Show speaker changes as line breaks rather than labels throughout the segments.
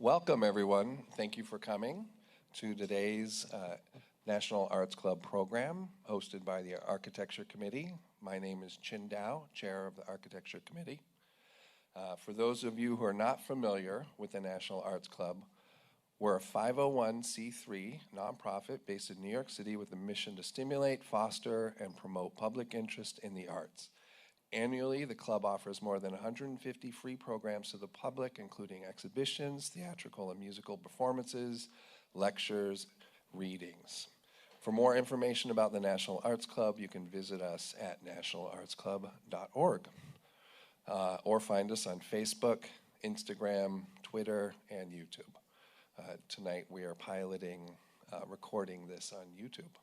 Welcome, everyone. Thank you for coming to today's National Arts Club program hosted by the Architecture Committee. My name is Chin Dao, Chair of the Architecture Committee. For those of you who are not familiar with the National Arts Club, we're a 501c3 nonprofit based in New York City with a mission to stimulate, foster, and promote public interest in the arts. Annually, the club offers more than 150 free programs to the public, including exhibitions, theatrical and musical performances, lectures, readings. For more information about the National Arts Club, you can visit us at nationalartsclub.org or find us on Facebook, Instagram, Twitter, and YouTube. Tonight we are piloting recording this on YouTube.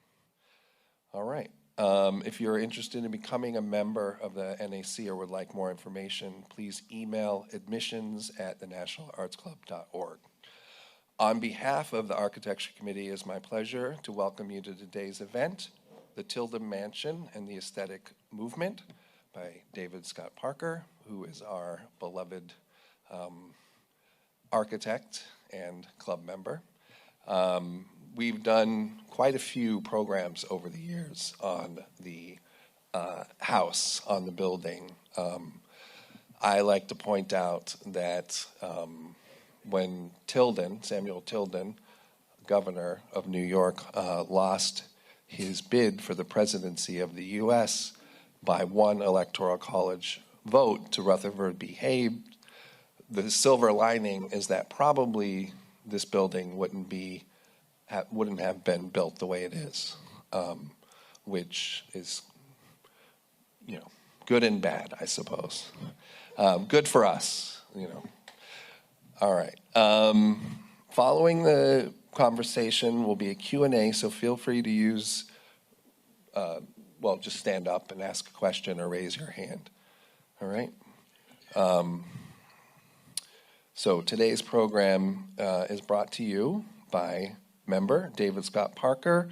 All right. If you're interested in becoming a member of the NAC or would like more information, please email admissions@thenationalartsclub.org. On behalf of the Architecture Committee, it is my pleasure to welcome you to today's event, The Tilden Mansion and the Aesthetic Movement by David Scott Parker, who is our beloved architect and club member. We've done quite a few programs over the years on the house, on the building. I like to point out that when Samuel Tilden, governor of New York, lost his bid for the presidency of the U.S. by one electoral college vote to Rutherford B. Hayes, the silver lining is that probably this building wouldn't have been built the way it is, which is, good and bad, I suppose. Good for us, All right. Following the conversation will be a Q&A, so feel free to use, just stand up and ask a question or raise your hand. All right? So today's program is brought to you by member David Scott Parker,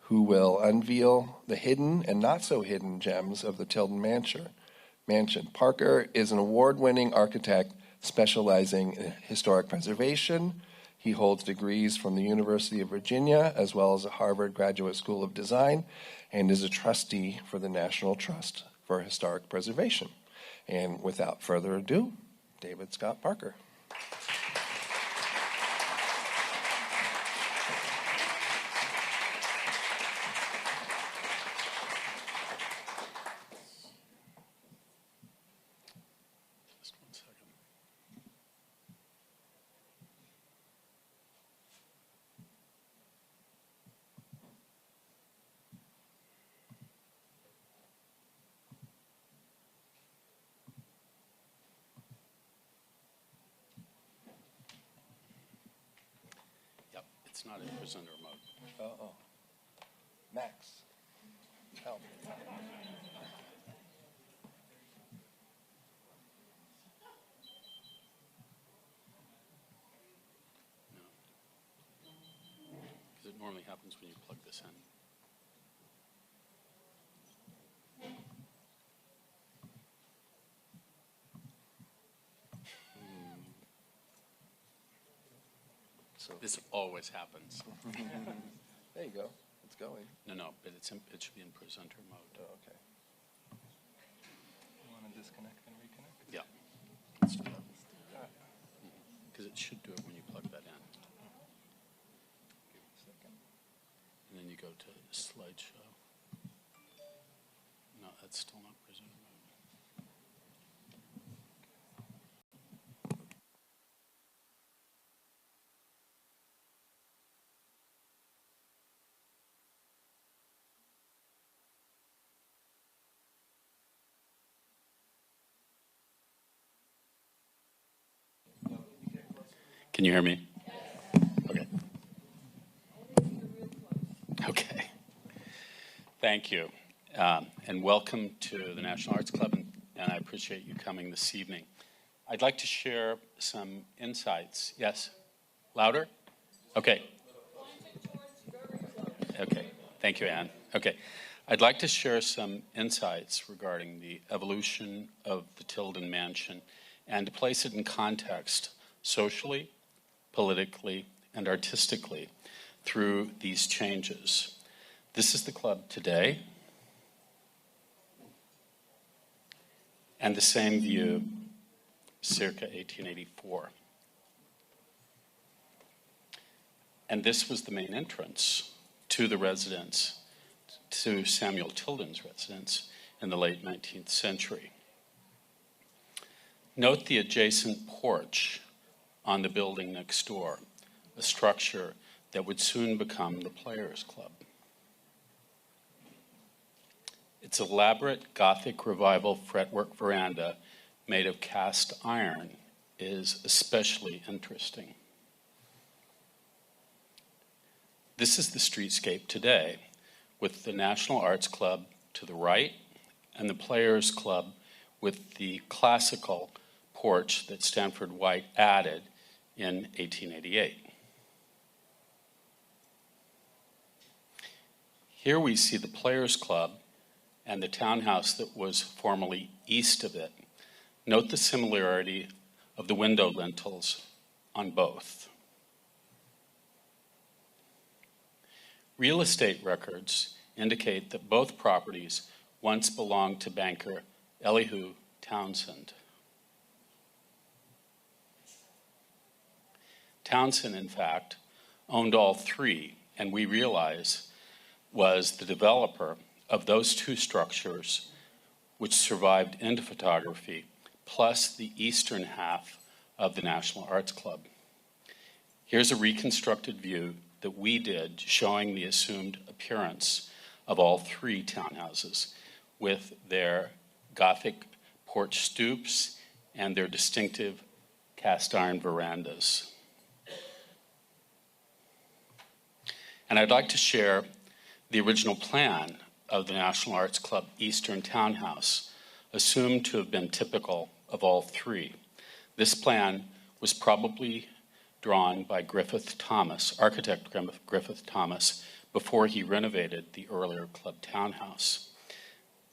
who will unveil the hidden and not so hidden gems of the Tilden Mansion. Parker is an award-winning architect specializing in historic preservation. He holds degrees from the University of Virginia as well as the Harvard Graduate School of Design and is a trustee for the National Trust for Historic Preservation. And without further ado, David Scott Parker.
It's not in presenter mode.
Uh-oh. Max, help.
No. Because it normally happens when you plug this in. This always happens.
There you go. It's going.
No, but it should be in presenter mode.
Oh, okay. You want to disconnect and reconnect?
Yeah. Let's do that. Because it should do it when you plug that in.
Give it a second.
And then you go to slideshow. No, that's still not presenter mode. Can you hear me? Okay. Okay. Thank you. And welcome to the National Arts Club, and I appreciate you coming this evening. I'd like to share some insights. Yes? Louder? Okay. Okay. Thank you, Anne. Okay. I'd like to share some insights regarding the evolution of the Tilden Mansion and to place it in context socially, politically, and artistically through these changes. This is the club today, and the same view circa 1884. And this was the main entrance to the residence, to Samuel Tilden's residence in the late 19th century. Note the adjacent porch on the building next door, a structure that would soon become the Players Club. Its elaborate Gothic Revival fretwork veranda made of cast iron is especially interesting. This is the streetscape today, with the National Arts Club to the right and the Players Club with the classical porch that Stanford White added in 1888. Here we see the Players Club and the townhouse that was formerly east of it. Note the similarity of the window lintels on both. Real estate records indicate that both properties once belonged to banker Elihu Townsend. Townsend, in fact, owned all three, and we realize was the developer of those two structures which survived into photography, plus the eastern half of the National Arts Club. Here's a reconstructed view that we did showing the assumed appearance of all three townhouses with their Gothic porch stoops and their distinctive cast iron verandas. And I'd like to share the original plan of the National Arts Club Eastern Townhouse, assumed to have been typical of all three. This plan was probably drawn by Griffith Thomas, architect Griffith Thomas, before he renovated the earlier club townhouse.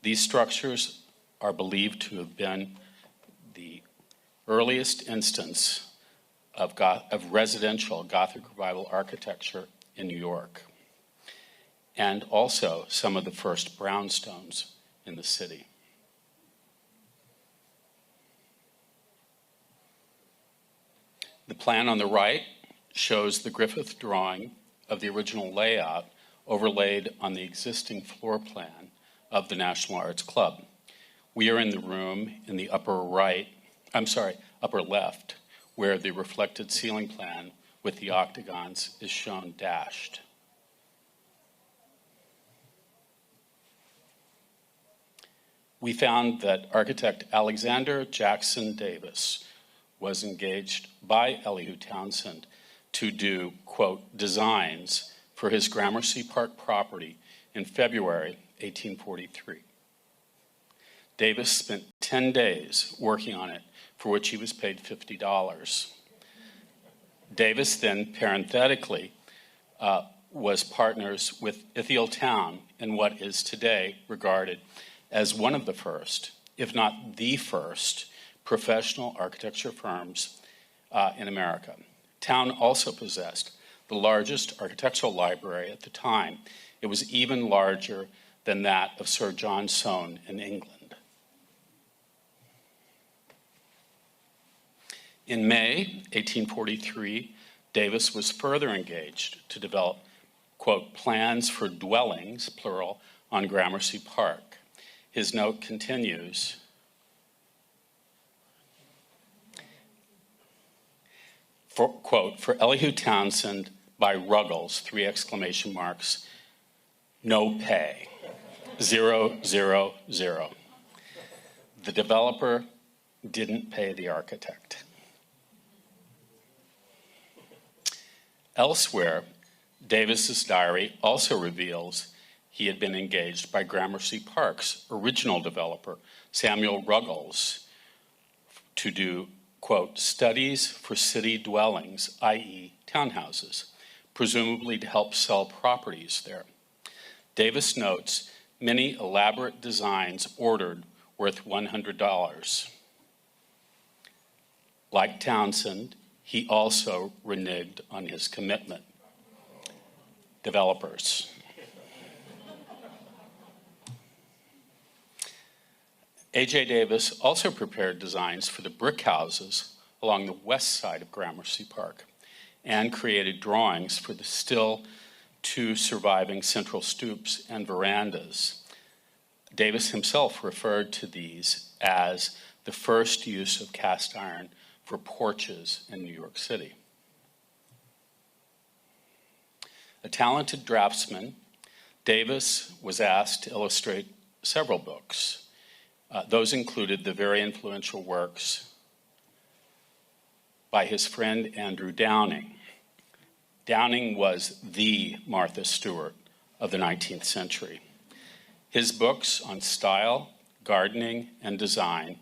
These structures are believed to have been the earliest instance of residential Gothic Revival architecture in New York, and also some of the first brownstones in the city. The plan on the right shows the Griffith drawing of the original layout overlaid on the existing floor plan of the National Arts Club. We are in the room in the upper left, where the reflected ceiling plan with the octagons is shown dashed. We found that architect Alexander Jackson Davis was engaged by Elihu Townsend to do, quote, designs for his Gramercy Park property in February 1843. Davis spent 10 days working on it, for which he was paid $50. Davis then, parenthetically, was partners with Ithiel Town in what is today regarded as one of the first, if not the first, professional architecture firms in America. Town also possessed the largest architectural library at the time. It was even larger than that of Sir John Soane in England. In May 1843, Davis was further engaged to develop, quote, plans for dwellings, plural, on Gramercy Park. His note continues, quote, for Elihu Townsend by Ruggles, 3 exclamation marks, no pay, 0, 0, 0. The developer didn't pay the architect. Elsewhere, Davis's diary also reveals he had been engaged by Gramercy Park's original developer, Samuel Ruggles, to do, quote, studies for city dwellings, i.e. townhouses, presumably to help sell properties there. Davis notes many elaborate designs ordered worth $100. Like Townsend, he also reneged on his commitment. Developers. A.J. Davis also prepared designs for the brick houses along the west side of Gramercy Park and created drawings for the still two surviving central stoops and verandas. Davis himself referred to these as the first use of cast iron for porches in New York City. A talented draftsman, Davis was asked to illustrate several books. Those included the very influential works by his friend Andrew Downing. Downing was the Martha Stewart of the 19th century. His books on style, gardening, and design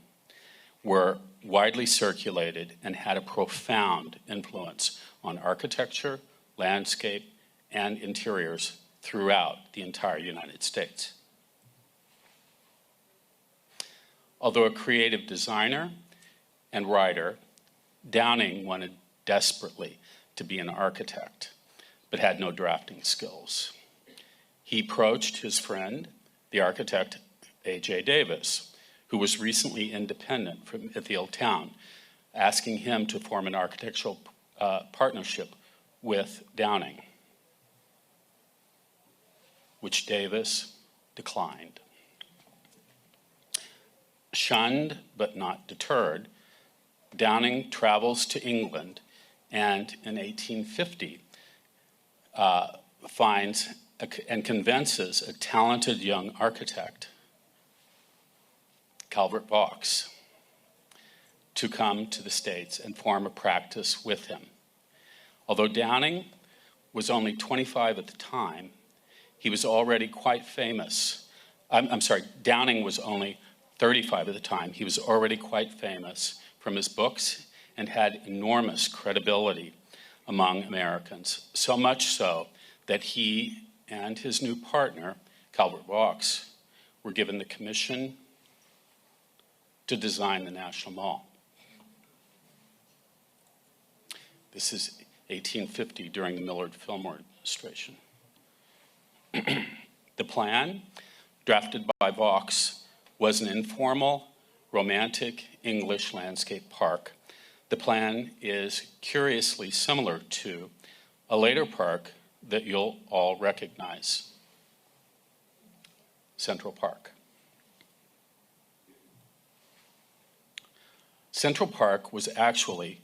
were widely circulated and had a profound influence on architecture, landscape, and interiors throughout the entire United States. Although a creative designer and writer, Downing wanted desperately to be an architect, but had no drafting skills. He approached his friend, the architect A.J. Davis, who was recently independent from Ithiel Town, asking him to form an architectural partnership with Downing, which Davis declined. Shunned but not deterred, Downing travels to England and in 1850 finds and convinces a talented young architect, Calvert Vaux, to come to the States and form a practice with him. Although Downing was only 25 at the time, he was already quite famous. Downing was only 35 at the time. He was already quite famous from his books and had enormous credibility among Americans, so much so that he and his new partner, Calvert Vaux, were given the commission to design the National Mall. This is 1850 during the Millard-Fillmore administration. The plan, drafted by Vaux, was an informal, romantic English landscape park. The plan is curiously similar to a later park that you'll all recognize, Central Park. Central Park was actually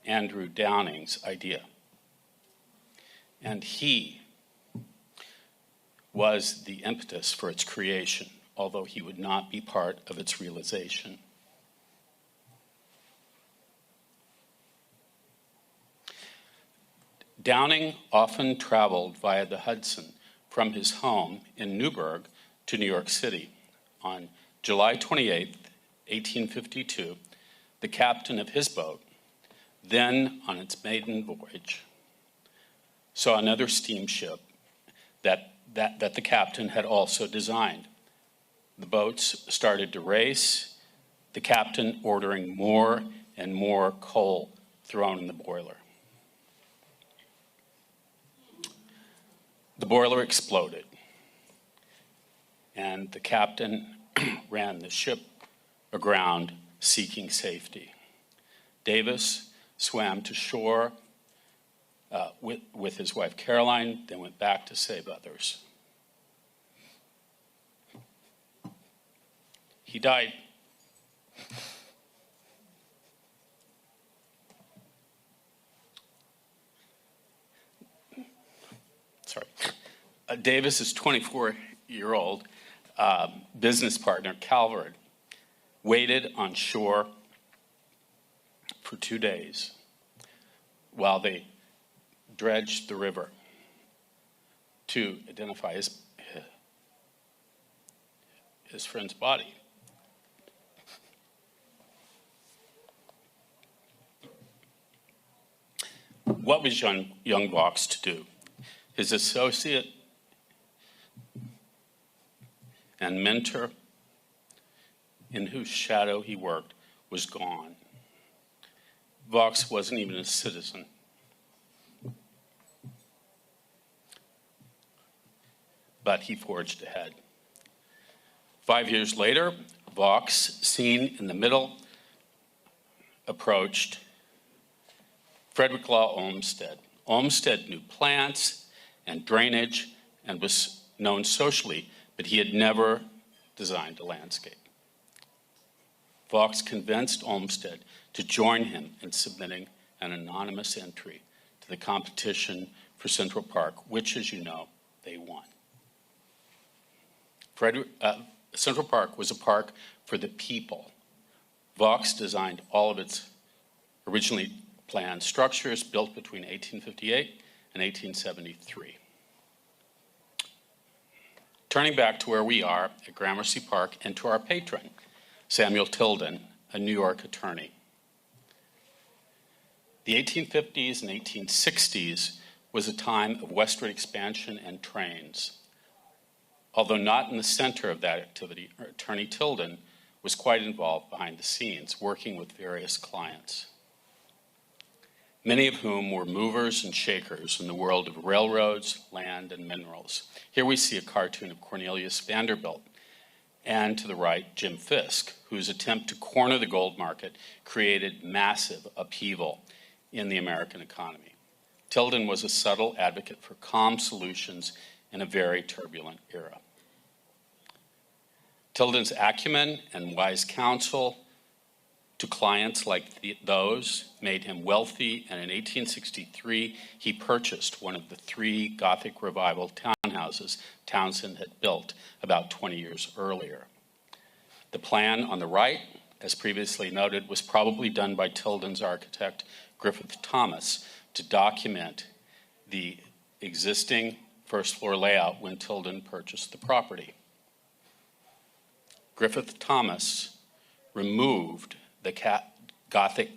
Andrew Downing's idea, and he was the impetus for its creation, although he would not be part of its realization. Downing often traveled via the Hudson from his home in Newburgh to New York City. On July 28, 1852, the captain of his boat, then on its maiden voyage, saw another steamship that the captain had also designed. The boats started to race, the captain ordering more and more coal thrown in the boiler. The boiler exploded, and the captain ran the ship aground seeking safety. Davis swam to shore with his wife Caroline, then went back to save others. He died. Sorry. Davis's 24-year-old business partner, Calvert, waited on shore for 2 days while they dredged the river to identify his friend's body. What was young Vaux to do? His associate and mentor, in whose shadow he worked, was gone. Vaux wasn't even a citizen. But he forged ahead. 5 years later, Vaux, seen in the middle, approached Frederick Law Olmsted. Olmsted knew plants and drainage and was known socially, but he had never designed a landscape. Vaux convinced Olmsted to join him in submitting an anonymous entry to the competition for Central Park, which, as you know, they won. Central Park was a park for the people. Vaux designed all of its originally planned structures built between 1858 and 1873. Turning back to where we are at Gramercy Park and to our patron, Samuel Tilden, a New York attorney. The 1850s and 1860s was a time of westward expansion and trains. Although not in the center of that activity, Attorney Tilden was quite involved behind the scenes, working with various clients, many of whom were movers and shakers in the world of railroads, land, and minerals. Here we see a cartoon of Cornelius Vanderbilt, and to the right, Jim Fisk, whose attempt to corner the gold market created massive upheaval in the American economy. Tilden was a subtle advocate for calm solutions in a very turbulent era. Tilden's acumen and wise counsel to clients like those made him wealthy, and in 1863 he purchased one of the 3 Gothic Revival townhouses Townsend had built about 20 years earlier. The plan on the right, as previously noted, was probably done by Tilden's architect Griffith Thomas to document the existing first floor layout when Tilden purchased the property. Griffith Thomas removed the Gothic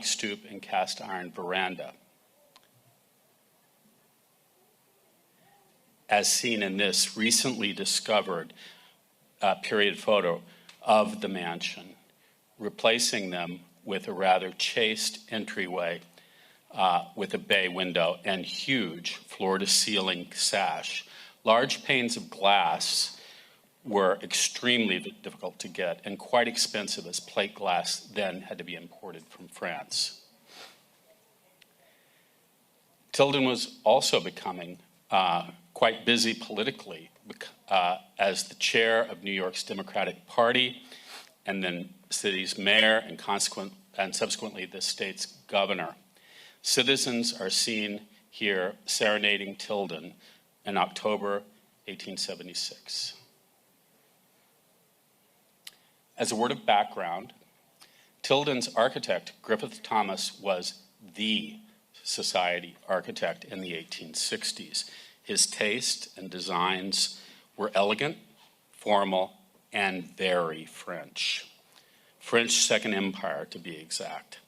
stoop and cast iron veranda, as seen in this recently discovered period photo of the mansion, replacing them with a rather chaste entryway with a bay window and huge floor-to-ceiling sash. Large panes of glass were extremely difficult to get and quite expensive, as plate glass then had to be imported from France. Tilden was also becoming quite busy politically as the chair of New York's Democratic Party, and then city's mayor, and subsequently the state's governor. Citizens are seen here serenading Tilden in October 1876. As a word of background, Tilden's architect, Griffith Thomas, was the society architect in the 1860s. His taste and designs were elegant, formal, and very French. French Second Empire, to be exact.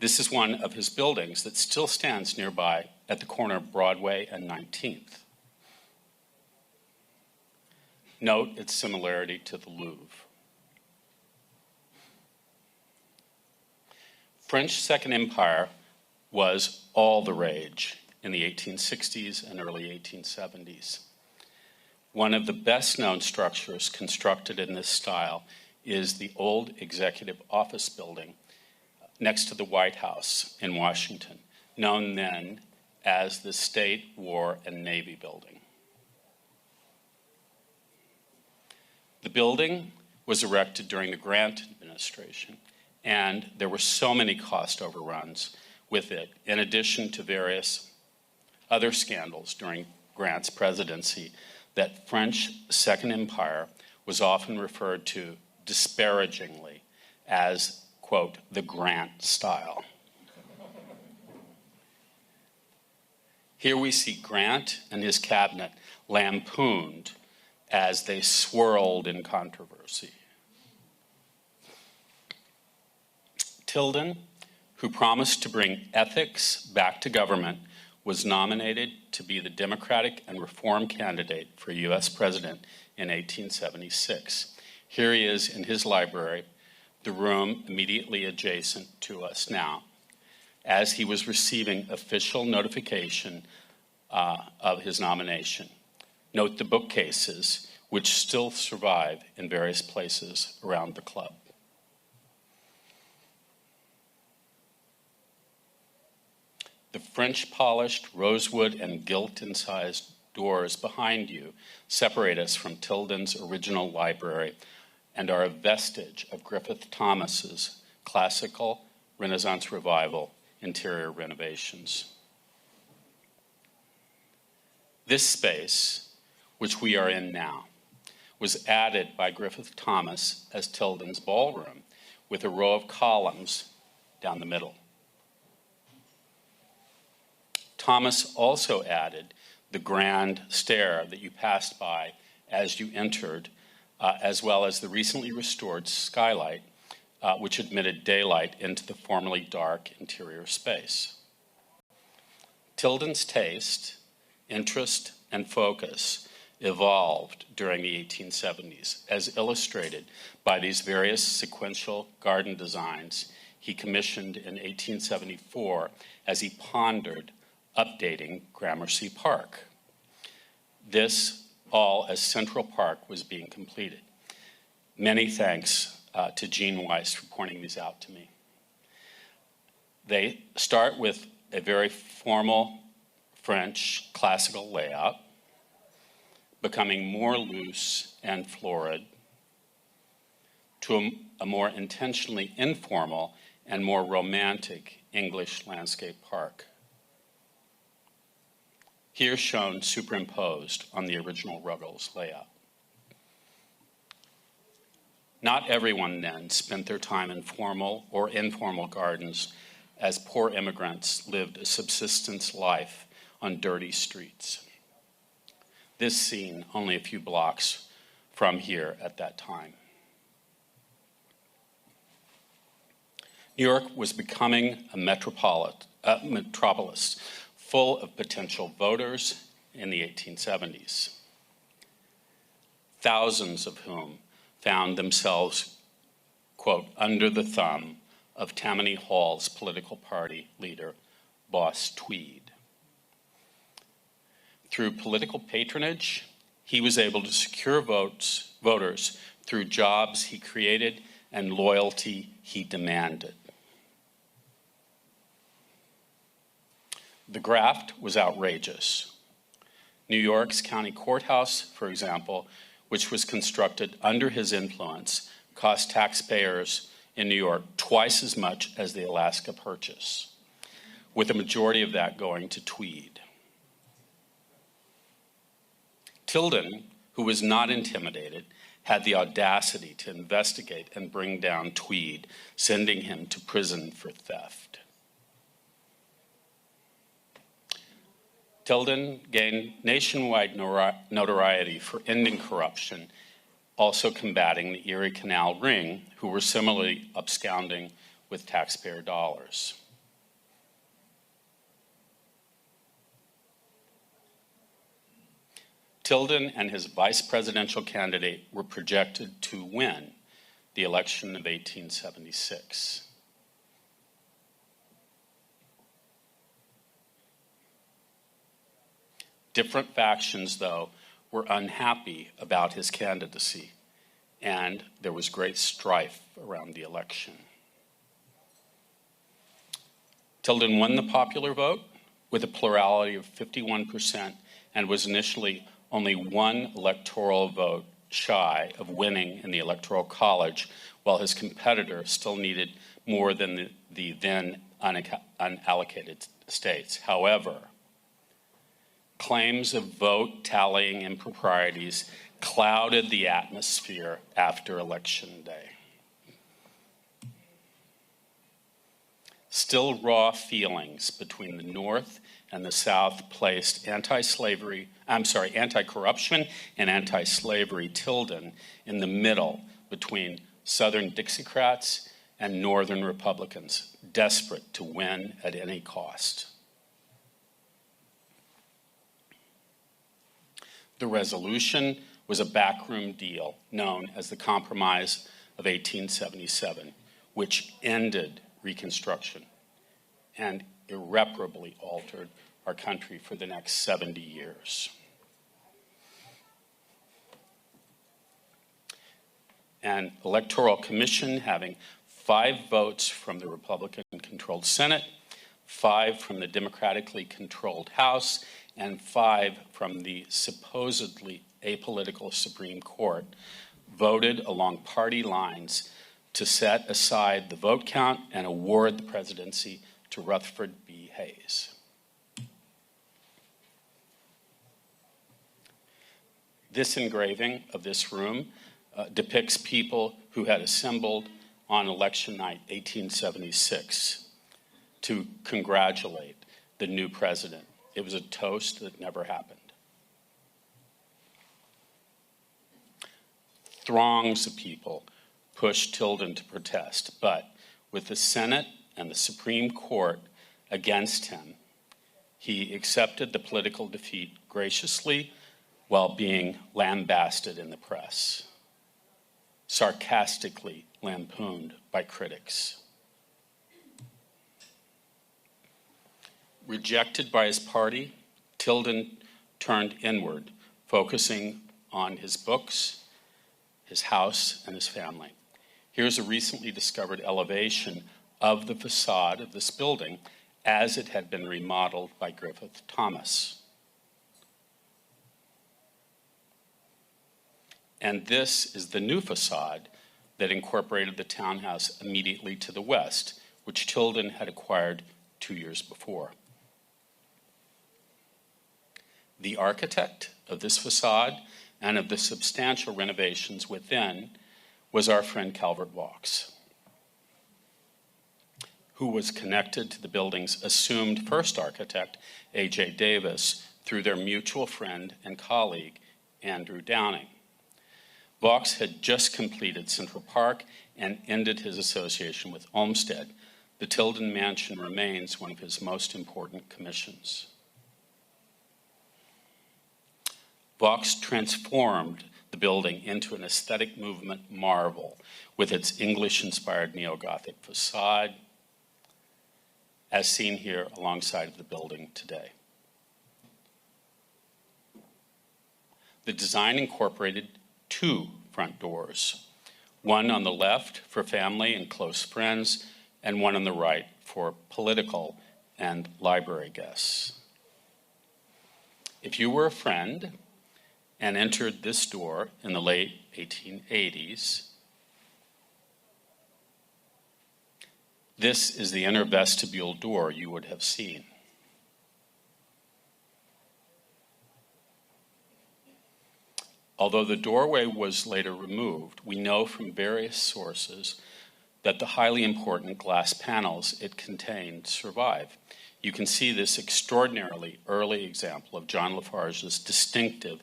This is one of his buildings that still stands nearby at the corner of Broadway and 19th. Note its similarity to the Louvre. French Second Empire was all the rage in the 1860s and early 1870s. One of the best known structures constructed in this style is the old executive office building next to the White House in Washington, known then as the State, War, and Navy Building. The building was erected during the Grant administration, and there were so many cost overruns with it, in addition to various other scandals during Grant's presidency, that French Second Empire was often referred to disparagingly as, quote, the Grant style. Here we see Grant and his cabinet lampooned as they swirled in controversy. Tilden, who promised to bring ethics back to government, was nominated to be the Democratic and Reform candidate for U.S. president in 1876. Here he is in his library the room immediately adjacent to us now, as he was receiving official notification of his nomination. Note the bookcases, which still survive in various places around the club. The French-polished rosewood and gilt-incised doors behind you separate us from Tilden's original library and are a vestige of Griffith Thomas's classical Renaissance revival interior renovations. This space, which we are in now, was added by Griffith Thomas as Tilden's ballroom, with a row of columns down the middle. Thomas also added the grand stair that you passed by as you entered, as well as the recently restored skylight, which admitted daylight into the formerly dark interior space. Tilden's taste, interest, and focus evolved during the 1870s, as illustrated by these various sequential garden designs he commissioned in 1874 as he pondered updating Gramercy Park. This all as Central Park was being completed. Many thanks to Jean Weiss for pointing these out to me. They start with a very formal French classical layout, becoming more loose and florid, to a more intentionally informal and more romantic English landscape park. Here shown superimposed on the original Ruggles layout. Not everyone then spent their time in formal or informal gardens, as poor immigrants lived a subsistence life on dirty streets. This scene only a few blocks from here at that time. New York was becoming a metropolis full of potential voters in the 1870s, thousands of whom found themselves, quote, under the thumb of Tammany Hall's political party leader, Boss Tweed. Through political patronage, he was able to secure voters through jobs he created and loyalty he demanded. The graft was outrageous. New York's county courthouse, for example, which was constructed under his influence, cost taxpayers in New York twice as much as the Alaska Purchase, with a majority of that going to Tweed. Tilden, who was not intimidated, had the audacity to investigate and bring down Tweed, sending him to prison for theft. Tilden gained nationwide notoriety for ending corruption, also combating the Erie Canal Ring, who were similarly absconding with taxpayer dollars. Tilden and his vice presidential candidate were projected to win the election of 1876. Different factions, though, were unhappy about his candidacy, and there was great strife around the election. Tilden won the popular vote with a plurality of 51% and was initially only one electoral vote shy of winning in the Electoral College, while his competitor still needed more than the then unallocated states. However, claims of vote tallying improprieties clouded the atmosphere after Election Day. Still raw feelings between the North and the South placed anti-corruption and anti-slavery Tilden in the middle between Southern Dixiecrats and Northern Republicans, desperate to win at any cost. The resolution was a backroom deal known as the Compromise of 1877, which ended Reconstruction and irreparably altered our country for the next 70 years. An electoral commission having 5 votes from the Republican-controlled Senate, 5 from the democratically controlled House, and 5 from the supposedly apolitical Supreme Court voted along party lines to set aside the vote count and award the presidency to Rutherford B. Hayes. This engraving of this room depicts people who had assembled on election night 1876 to congratulate the new president. It was a toast that never happened. Throngs of people pushed Tilden to protest, but with the Senate and the Supreme Court against him, he accepted the political defeat graciously while being lambasted in the press, sarcastically lampooned by critics. Rejected by his party, Tilden turned inward, focusing on his books, his house, and his family. Here's a recently discovered elevation of the facade of this building as it had been remodeled by Griffith Thomas. And this is the new facade that incorporated the townhouse immediately to the west, which Tilden had acquired 2 years before. The architect of this facade and of the substantial renovations within was our friend Calvert Vaux, who was connected to the building's assumed first architect, A.J. Davis, through their mutual friend and colleague, Andrew Downing. Vaux had just completed Central Park and ended his association with Olmsted. The Tilden Mansion remains one of his most important commissions. Vaux transformed the building into an aesthetic movement marvel with its English-inspired neo-Gothic facade, as seen here alongside of the building today. The design incorporated 2 front doors, one on the left for family and close friends, and one on the right for political and library guests. If you were a friend and entered this door in the late 1880s, this is the inner vestibule door you would have seen. Although the doorway was later removed, we know from various sources that the highly important glass panels it contained survive. You can see this extraordinarily early example of John Lafarge's distinctive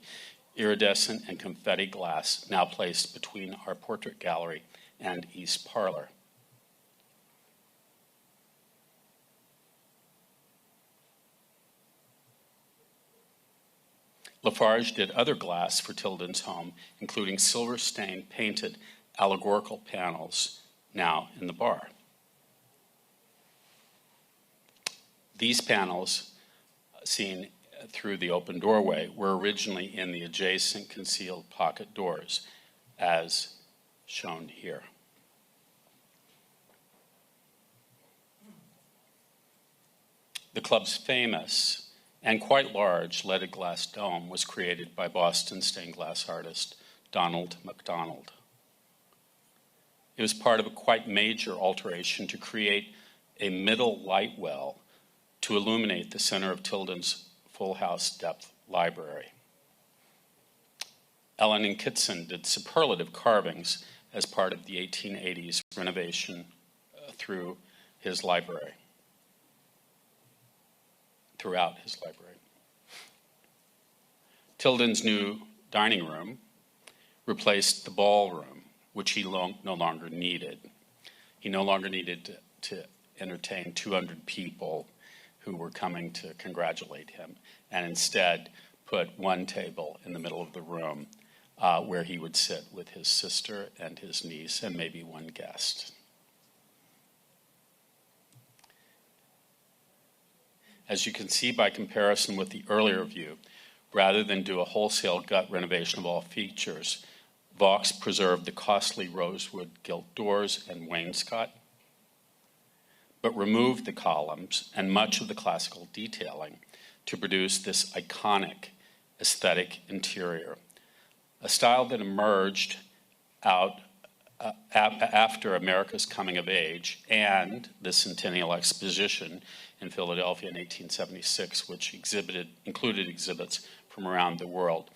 iridescent and confetti glass now placed between our portrait gallery and East Parlor. Lafarge did other glass for Tilden's home, including silver-stained painted allegorical panels now in the bar. These panels, seen through the open doorway, were originally in the adjacent concealed pocket doors, as shown here. The club's famous and quite large leaded glass dome was created by Boston stained glass artist Donald MacDonald. It was part of a quite major alteration to create a middle light well to illuminate the center of Tilden's full house depth library. Ellen and Kitson did superlative carvings as part of the 1880s renovation throughout his library. Tilden's new dining room replaced the ballroom, which he no longer needed. He no longer needed to entertain 200 people who were coming to congratulate him, and instead put one table in the middle of the room where he would sit with his sister and his niece and maybe one guest. As you can see by comparison with the earlier view, rather than do a wholesale gut renovation of all features, Vaux preserved the costly rosewood gilt doors and wainscot, but removed the columns and much of the classical detailing to produce this iconic aesthetic interior, a style that emerged out after America's coming of age and the Centennial Exposition in Philadelphia in 1876, which included exhibits from around the world.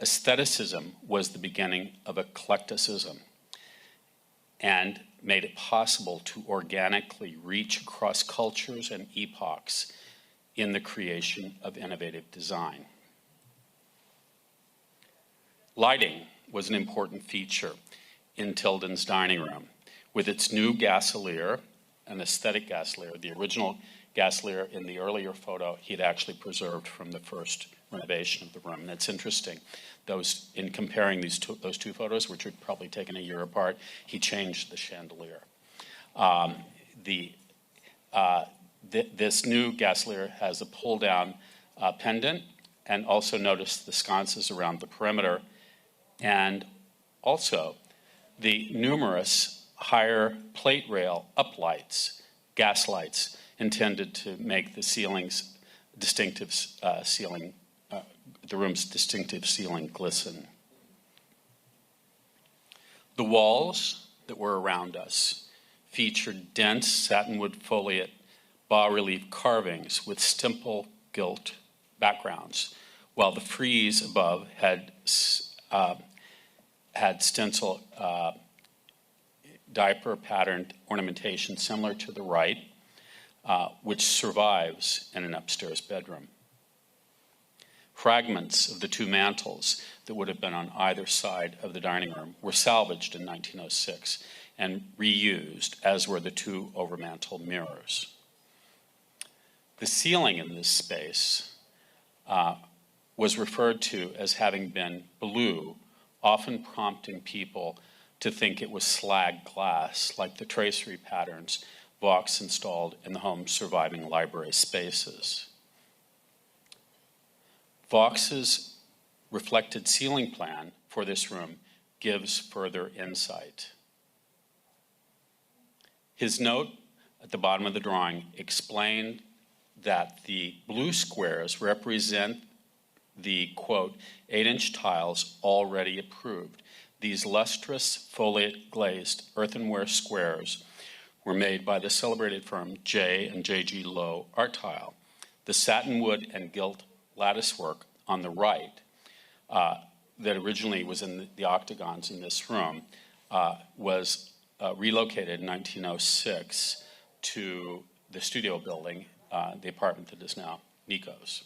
Aestheticism was the beginning of eclecticism and made it possible to organically reach across cultures and epochs in the creation of innovative design. Lighting was an important feature in Tilden's dining room, with its new gasolier, an aesthetic gasolier. The original gasolier in the earlier photo he had actually preserved from the first renovation of the room. And it's interesting, in comparing those two photos, which were probably taken a year apart, he changed the chandelier. This new gasolier has a pull-down pendant, and also notice the sconces around the perimeter, and also the numerous higher plate rail uplights, gas lights, intended to make the ceiling's distinctive the room's distinctive ceiling glisten. The walls that were around us featured dense satinwood foliate bas-relief carvings with simple gilt backgrounds, while the frieze above had stencil diaper patterned ornamentation similar to the right, which survives in an upstairs bedroom. Fragments of the two mantels that would have been on either side of the dining room were salvaged in 1906 and reused, as were the two overmantel mirrors. The ceiling in this space was referred to as having been blue, often prompting people to think it was slag glass, like the tracery patterns Vaux installed in the home's surviving library spaces. Vaux's reflected ceiling plan for this room gives further insight. His note at the bottom of the drawing explained that the blue squares represent the, quote, 8-inch tiles already approved. These lustrous foliate glazed earthenware squares were made by the celebrated firm J and J.G. Lowe Art Tile. The satinwood and gilt lattice work on the right that originally was in the octagons in this room was relocated in 1906 to the studio building, the apartment that is now Nico's.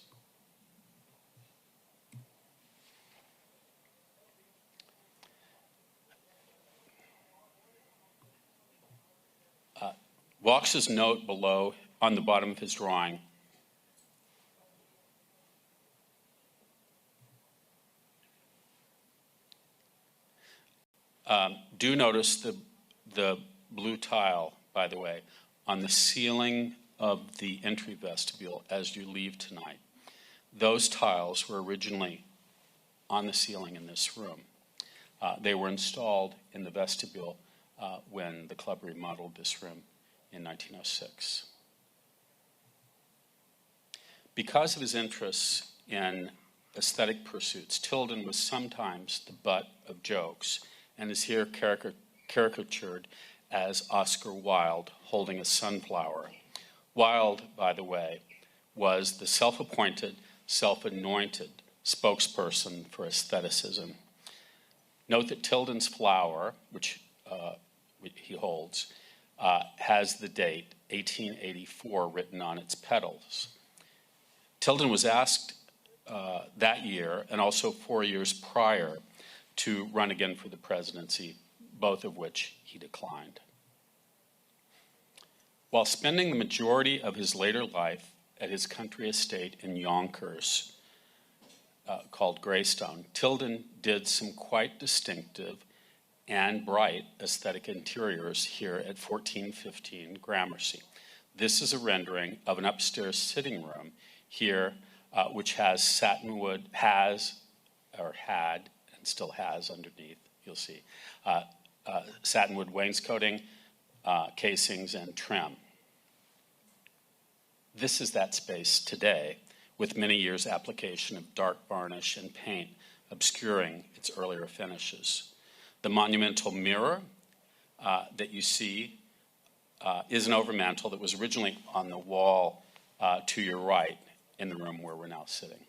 Vaux's note below on the bottom of his drawing do notice the blue tile, by the way, on the ceiling of the entry vestibule as you leave tonight. Those tiles were originally on the ceiling in this room. They were installed in the vestibule when the club remodeled this room in 1906. Because of his interests in aesthetic pursuits, Tilden was sometimes the butt of jokes and is here caricatured as Oscar Wilde holding a sunflower. Wilde, by the way, was the self-appointed, self-anointed spokesperson for aestheticism. Note that Tilden's flower, which he holds, has the date 1884 written on its petals. Tilden was asked that year, and also 4 years prior, to run again for the presidency, both of which he declined. While spending the majority of his later life at his country estate in Yonkers, called Greystone, Tilden did some quite distinctive and bright aesthetic interiors here at 1415 Gramercy. This is a rendering of an upstairs sitting room here, which has satinwood, had, and still has underneath, you'll see, satinwood wainscoting, casings, and trim. This is that space today, with many years' application of dark varnish and paint obscuring its earlier finishes. The monumental mirror that you see is an overmantel that was originally on the wall to your right in the room where we're now sitting.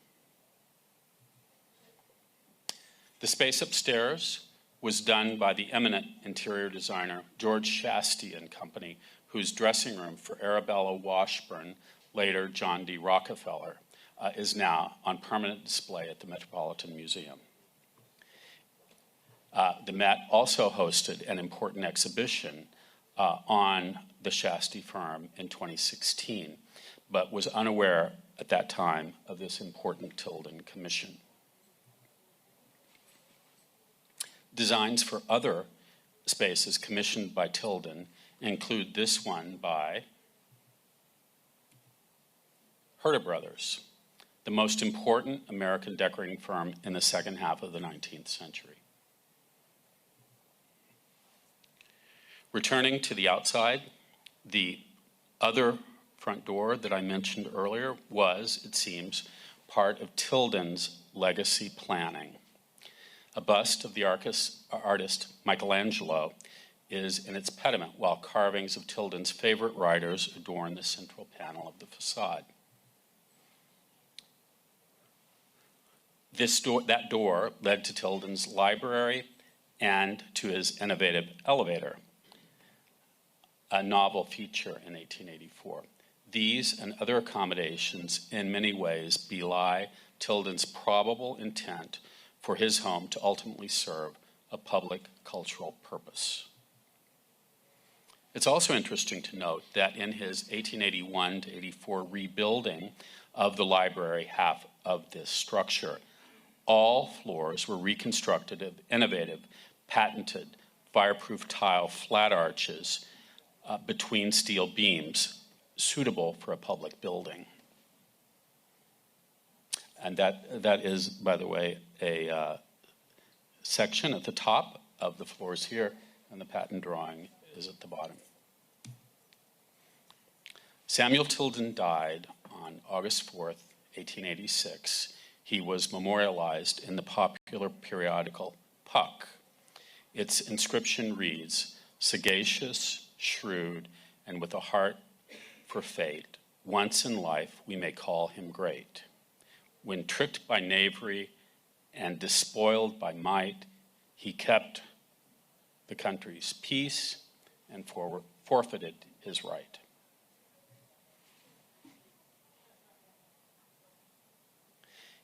The space upstairs was done by the eminent interior designer George Shasty and Company, whose dressing room for Arabella Washburn, later John D. Rockefeller, is now on permanent display at the Metropolitan Museum. The Met also hosted an important exhibition on the Shasty firm in 2016, but was unaware at that time of this important Tilden commission. Designs for other spaces commissioned by Tilden include this one by Herta Brothers, the most important American decorating firm in the second half of the 19th century. Returning to the outside, the other front door that I mentioned earlier was, it seems, part of Tilden's legacy planning. A bust of the artist Michelangelo is in its pediment, while carvings of Tilden's favorite writers adorn the central panel of the facade. That door led to Tilden's library and to his innovative elevator, a novel feature in 1884. These and other accommodations in many ways belie Tilden's probable intent for his home to ultimately serve a public cultural purpose. It's also interesting to note that in his 1881 to 84 rebuilding of the library half of this structure, all floors were reconstructed of innovative, patented, fireproof tile flat arches between steel beams, suitable for a public building. And that is, by the way, a section at the top of the floors here, and the patent drawing is at the bottom. Samuel Tilden died on August 4th, 1886. He was memorialized in the popular periodical Puck. Its inscription reads, "Sagacious, shrewd, and with a heart for fate, once in life we may call him great. When tricked by knavery and despoiled by might, he kept the country's peace and forfeited his right."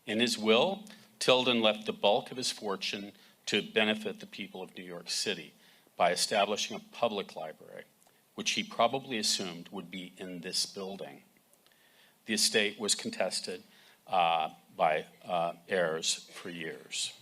In his will, Tilden left the bulk of his fortune to benefit the people of New York City by establishing a public library, which he probably assumed would be in this building. The estate was contested by heirs for years.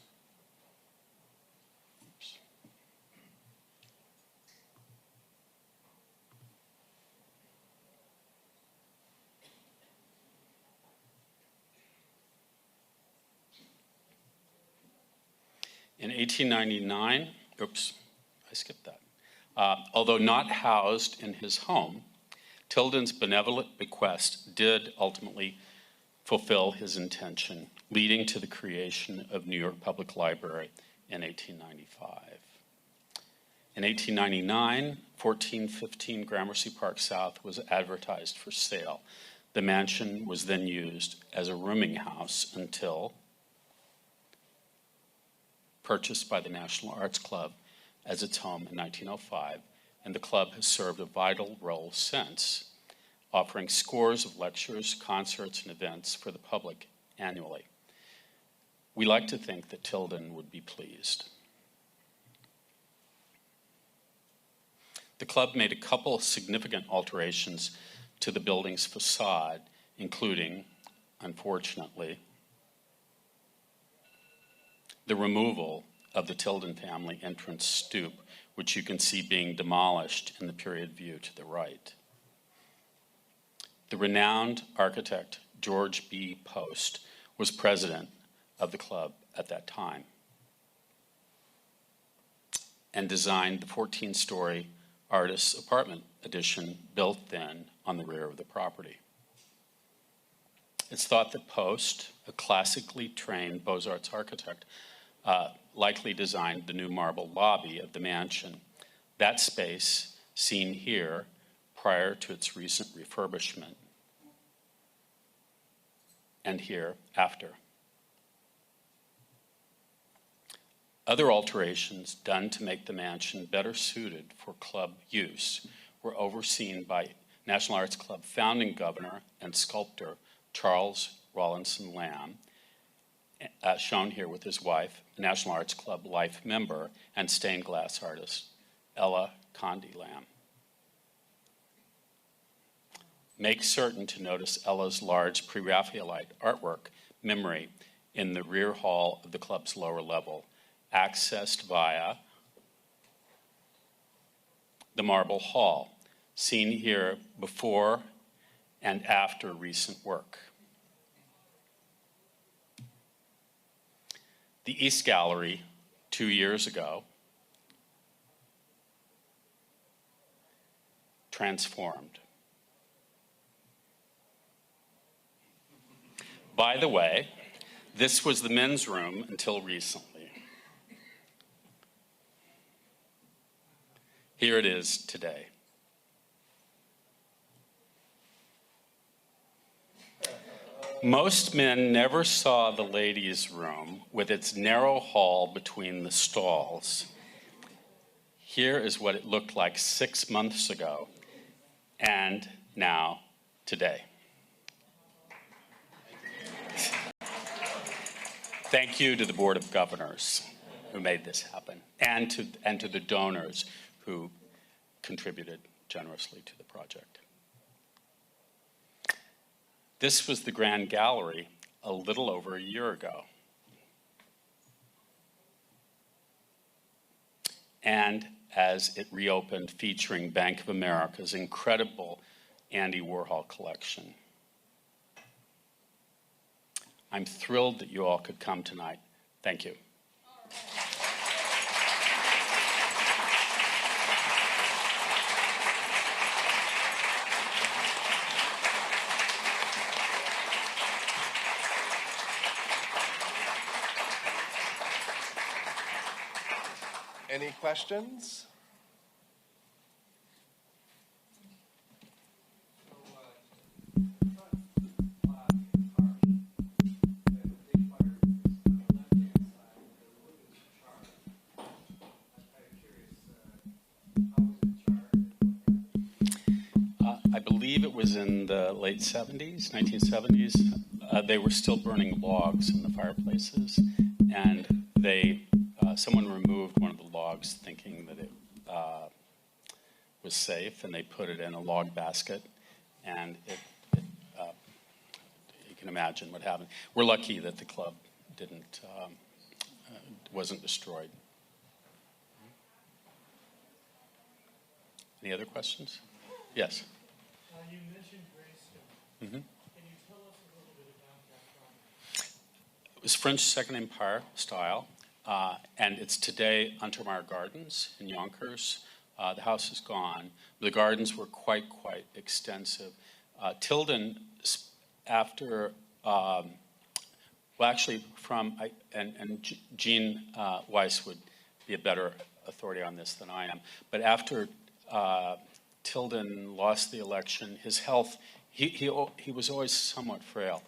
In 1899, I skipped that. Although not housed in his home, Tilden's benevolent bequest did ultimately fulfill his intention, leading to the creation of New York Public Library in 1895. In 1899, 1415 Gramercy Park South was advertised for sale. The mansion was then used as a rooming house until purchased by the National Arts Club as its home in 1905, and the club has served a vital role since, offering scores of lectures, concerts, and events for the public annually. We like to think that Tilden would be pleased. The club made a couple significant alterations to the building's facade, including, unfortunately, the removal of the Tilden family entrance stoop, which you can see being demolished in the period view to the right. The renowned architect George B. Post was president of the club at that time and designed the 14-story artist's apartment addition built then on the rear of the property. It's thought that Post, a classically trained Beaux-Arts architect, likely designed the new marble lobby of the mansion. That space, seen here prior to its recent refurbishment, and here after. Other alterations done to make the mansion better suited for club use were overseen by National Arts Club founding governor and sculptor Charles Rawlinson Lamb, shown here with his wife, National Arts Club life member and stained glass artist Ella Condi Lamb. Make certain to notice Ella's large pre-Raphaelite artwork memory in the rear hall of the club's lower level, accessed via the marble hall, seen here before and after recent work. The East Gallery 2 years ago transformed. By the way, this was the men's room until recently. Here it is today. Most men never saw the ladies' room with its narrow hall between the stalls. Here is what it looked like 6 months ago, and now today. Thank you to the Board of Governors who made this happen, and to the donors who contributed generously to the project. This was the Grand Gallery a little over a year ago. And as it reopened, featuring Bank of America's incredible Andy Warhol collection. I'm thrilled that you all could come tonight. Thank you.
Any questions?
I believe it was in the late 70s, 1970s. They were still burning logs in the fireplaces, and someone removed one of the logs thinking that it was safe, and they put it in a log basket, and you can imagine what happened. We're lucky that the club wasn't destroyed. Any other questions? Yes.
You mentioned Greystone.
Mm-hmm.
Can you tell us a little bit about that project?
It was French Second Empire style, and it's today Untermeyer Gardens in Yonkers. The house is gone. The gardens were quite extensive. Tilden, after, Gene Weiss would be a better authority on this than I am, but after Tilden lost the election, his health, he was always somewhat frail.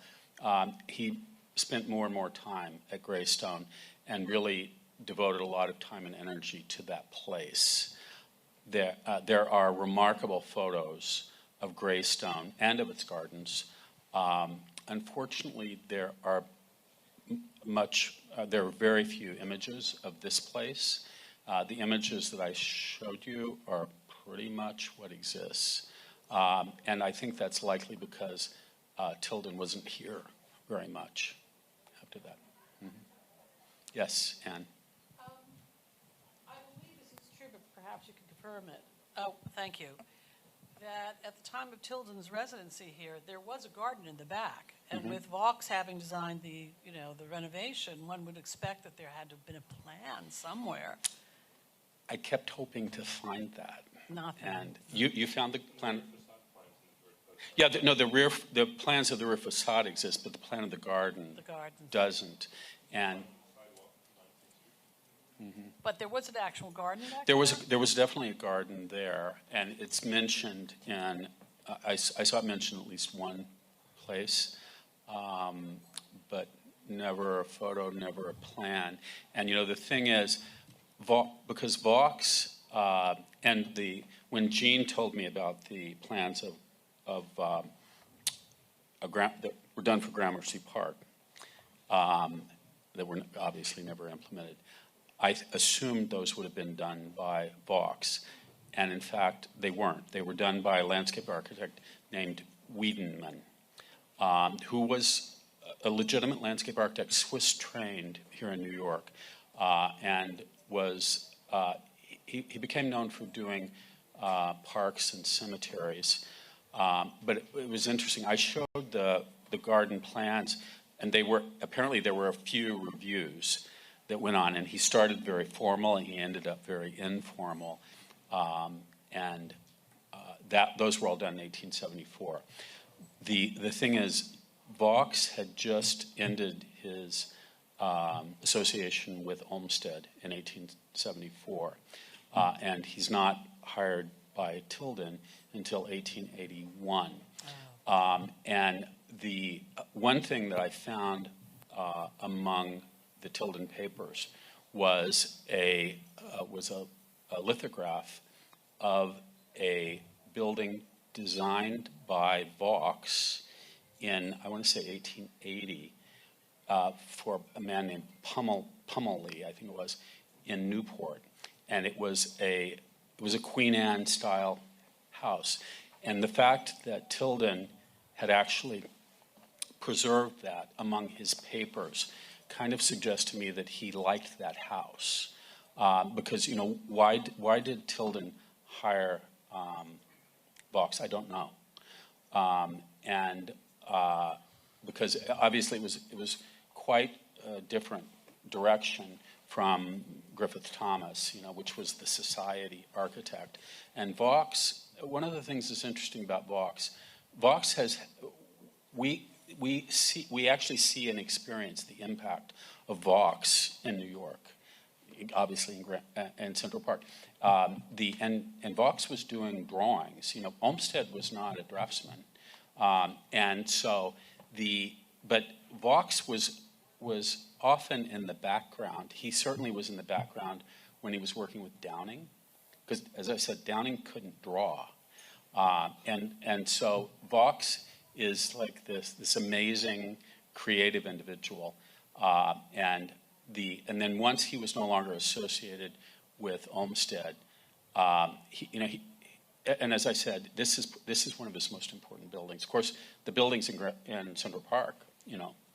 He spent more and more time at Greystone and really devoted a lot of time and energy to that place. There are remarkable photos of Greystone and of its gardens. Unfortunately, there are very few images of this place. The images that I showed you are pretty much what exists. And I think that's likely because Tilden wasn't here very much after that. Mm-hmm. Yes, Anne.
I believe this is true, but perhaps you can confirm it. Oh, thank you. That at the time of Tilden's residency here, there was a garden in the back. And with Vaux having designed the renovation, one would expect that there had to have been a plan somewhere.
I kept hoping to find that.
Nothing.
And you found the plan? Yeah, the plans of the rear facade exist, but the plan of the garden doesn't. And
But there was an actual garden back
there was definitely a garden there, and it's mentioned in I saw it mentioned at least one place, but never a photo, never a plan. And the thing is, because Vaux when Jean told me about the plans that were done for Gramercy Park, that were obviously never implemented, I assumed those would have been done by Vaux, and in fact, they weren't. They were done by a landscape architect named Wiedenmann, who was a legitimate landscape architect, Swiss-trained here in New York, and he became known for doing parks and cemeteries. But it was interesting. I showed the garden plans, and apparently there were a few reviews that went on, and he started very formal and he ended up very informal, and those were all done in 1874. The thing is, Vaux had just ended his association with Olmsted in 1874, and he's not hired by Tilden until 1881. Wow. And the one thing that I found among the Tilden papers was a lithograph of a building designed by Vaux in, I want to say 1880, for a man named Pummelly, I think it was, in Newport. And it was a Queen Anne style house. And the fact that Tilden had actually preserved that among his papers kind of suggests to me that he liked that house. Because, why did Tilden hire Vaux? I don't know. Because obviously it was quite a different direction from Griffith Thomas, which was the society architect. And Vaux, one of the things that's interesting about Vaux has, we actually see and experience the impact of Vaux in New York, obviously in Central Park. And Vaux was doing drawings. Olmsted was not a draftsman. But Vaux was often in the background. He certainly was in the background when he was working with Downing, because, as I said, Downing couldn't draw. And so Vaux is like this amazing creative individual. And then once he was no longer associated with Olmsted, and as I said, this is one of his most important buildings. Of course, the buildings in Central Park,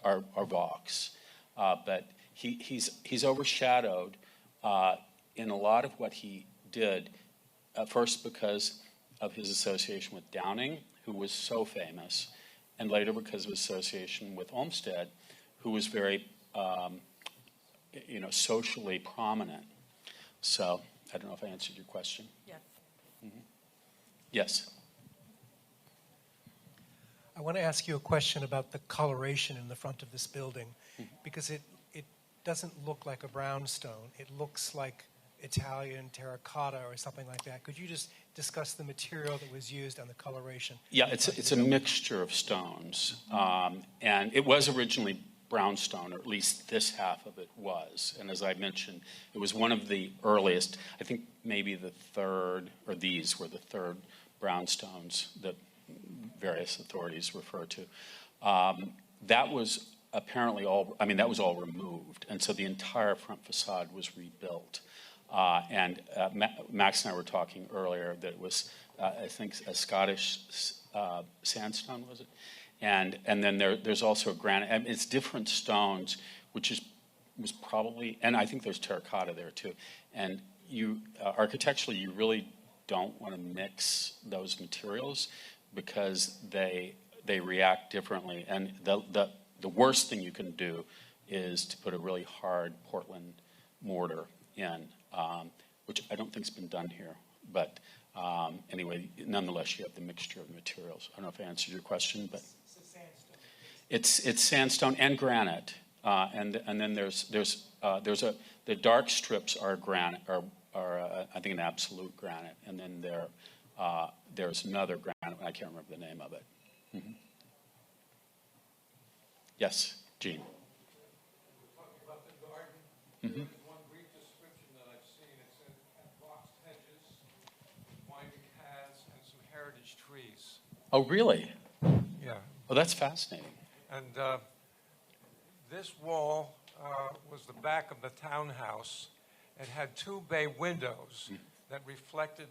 are Vaux, but he's overshadowed in a lot of what he did. First, because of his association with Downing, who was so famous, and later because of his association with Olmsted, who was very, socially prominent. So I don't know if I answered your question.
Yes.
Mm-hmm. Yes.
I want to ask you a question about the coloration in the front of this building, because it doesn't look like a brownstone. It looks like Italian terracotta or something like that. Could you just discuss the material that was used and the coloration?
Yeah, it's a mixture of stones, and it was originally brownstone, or at least this half of it was. And as I mentioned, it was one of the earliest. I think maybe the third, or these were the third brownstones that various authorities refer to. That was apparently that was all removed, and so the entire front facade was rebuilt. And Max and I were talking earlier that it was, I think, a Scottish sandstone, was it? And then there's also a granite. It's different stones, which is was probably, and I think there's terracotta there too. And you, architecturally, you really don't want to mix those materials because they react differently. And the worst thing you can do is to put a really hard Portland mortar in, which I don't think's been done here. But anyway, nonetheless, you have the mixture of materials. I don't know if I answered your question, but it's sandstone and granite, and then the dark strips are granite, I think an absolute granite, and then there's another granite. I can't remember the name of it. Mm-hmm. Yes, Gene.
We're talking about the garden.
Mm-hmm.
There's one brief description that I've seen. It said box hedges, winding paths, and some heritage trees.
Oh, really?
Yeah.
Oh, that's fascinating.
And this wall was the back of the townhouse. It had two bay windows that reflected,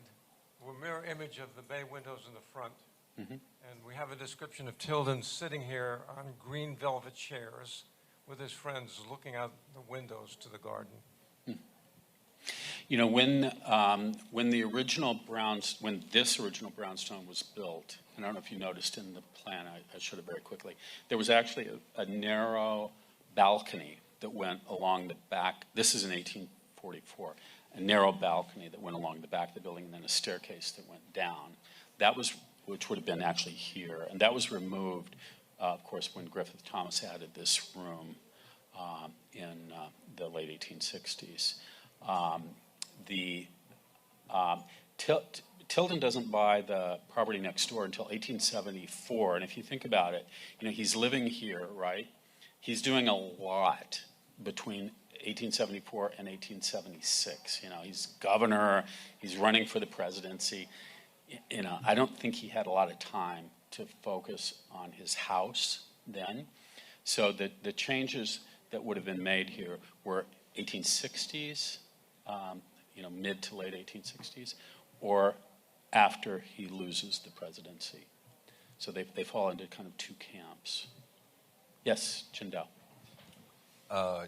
were a mirror image of the bay windows in the front.
Mm-hmm.
And we have a description of Tilden sitting here on green velvet chairs with his friends looking out the windows to the garden.
You know, when this original brownstone was built, and I don't know if you noticed in the plan, I showed it very quickly, there was actually a narrow balcony that went along the back. This is in 1844. A narrow balcony that went along the back of the building, and then a staircase that went down. That was, which would have been actually here, and that was removed, of course, when Griffith Thomas added this room in the late 1860s. Tilden doesn't buy the property next door until 1874, and if you think about it, you know, he's living here, right? He's doing a lot between 1874 and 1876. You know, he's governor, he's running for the presidency. You know, I don't think he had a lot of time to focus on his house then. So the changes that would have been made here were 1860s, you know, mid to late 1860s, or after he loses the presidency. So they fall into kind of two camps. Yes, Chindao.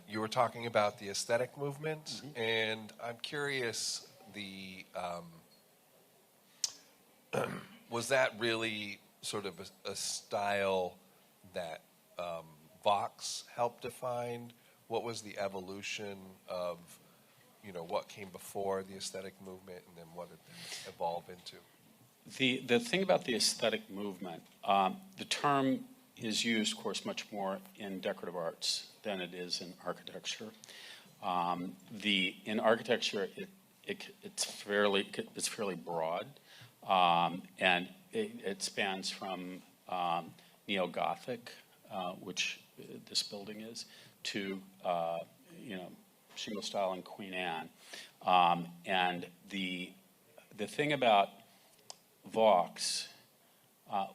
You were talking about the aesthetic movement,
Mm-hmm.
and I'm curious, was that really sort of a style that Vox helped define? What was the evolution of, you know, what came before the aesthetic movement, and then what did it evolve into?
The thing about the aesthetic movement, the term is used, of course, much more in decorative arts than it is in architecture. In architecture, it's fairly broad, and it spans from neo-Gothic, which this building is, to you know, shingle style and Queen Anne. And the thing about Vox,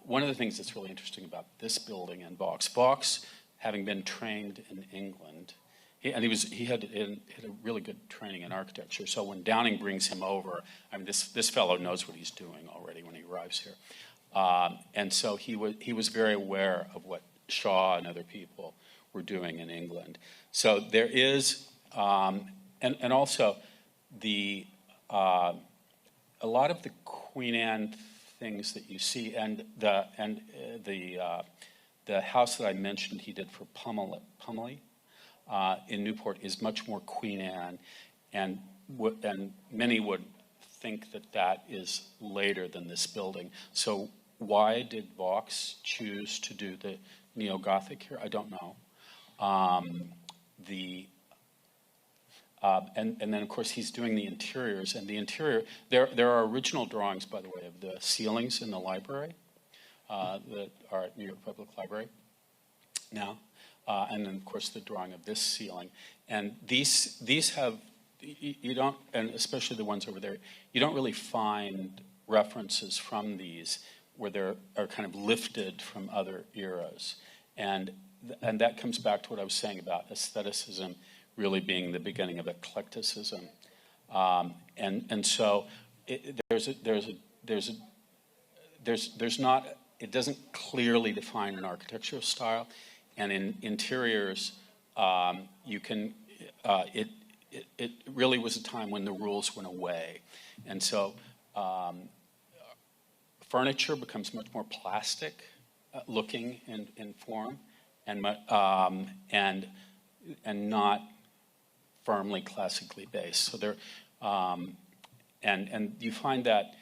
one of the things that's really interesting about this building and Vox, having been trained in England, he had a really good training in architecture. So when Downing brings him over, I mean, this fellow knows what he's doing already when he arrives here, and so he was very aware of what Shaw and other people were doing in England. So there is, and also a lot of the Queen Anne things that you see, and the house that I mentioned he did for Pumley in Newport is much more Queen Anne, and many would think that is later than this building. So why did Vox choose to do the neo-Gothic here? I don't know. And then, of course, he's doing the interiors. And the interior, there are original drawings, by the way, of the ceilings in the library that are at New York Public Library now. And then, of course, the drawing of this ceiling. And these have, you don't, and especially the ones over there, you don't really find references from these where they are kind of lifted from other eras. And that comes back to what I was saying about aestheticism really being the beginning of eclecticism, and so there's not, it doesn't clearly define an architectural style, and in interiors you can, it really was a time when the rules went away. And so furniture becomes much more plastic looking in form and not firmly classically based. So there, and you find that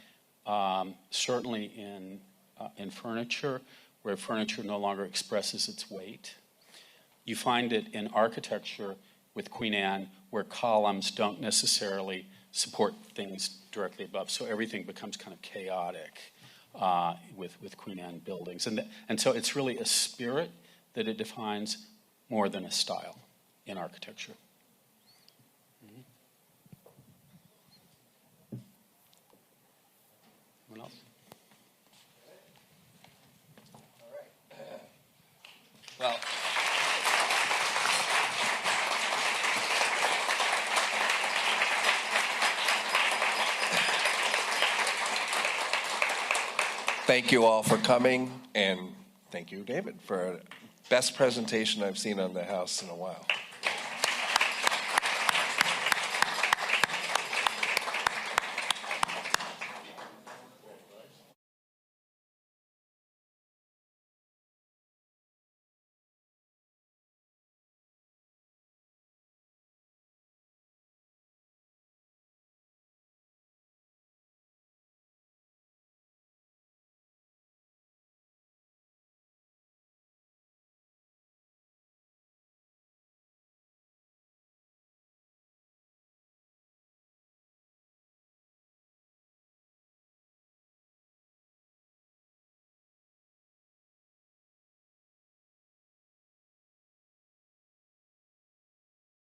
certainly in furniture, where furniture no longer expresses its weight. You find it in architecture with Queen Anne, where columns don't necessarily support things directly above, so everything becomes kind of chaotic with Queen Anne buildings. And so it's really a spirit that it defines more than a style in architecture. Anyone else?
Well, thank you all for coming, and thank you, David, for best presentation I've seen on the house in a while.